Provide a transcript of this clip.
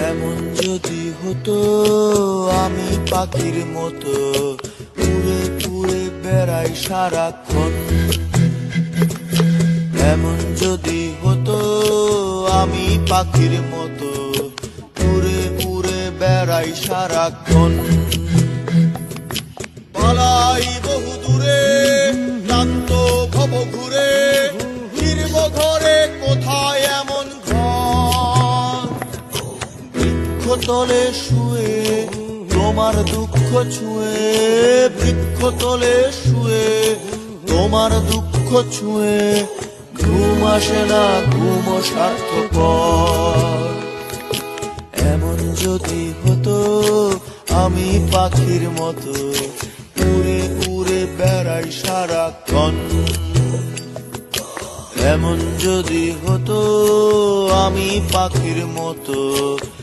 এমন যদি হতো আমি পাখির মতো উড়ে উড়ে বেড়াই সারাক্ষণ। এমন যদি হতো আমি পাখির মতো উড়ে উড়ে বেড়াই সারাক্ষণ। পালাই বহু দূরে ক্লান্ত ভব ঘুরে, ফিরব ঘরে কোথায় এমন ঘর। বৃক্ষতলে শুয়ে তোমার দুঃখ ছুঁয়ে, বৃক্ষতলে শুয়ে তোমার দুঃখ ছুঁয়ে, ঘুম আসে না ঘুম স্বার্থপর। এমন যদি হতো আমি পাখির মতো উড়ে উড়ে বেড়াই সারাক্ষণ। এমন যদি হতো আমি পাখির মতো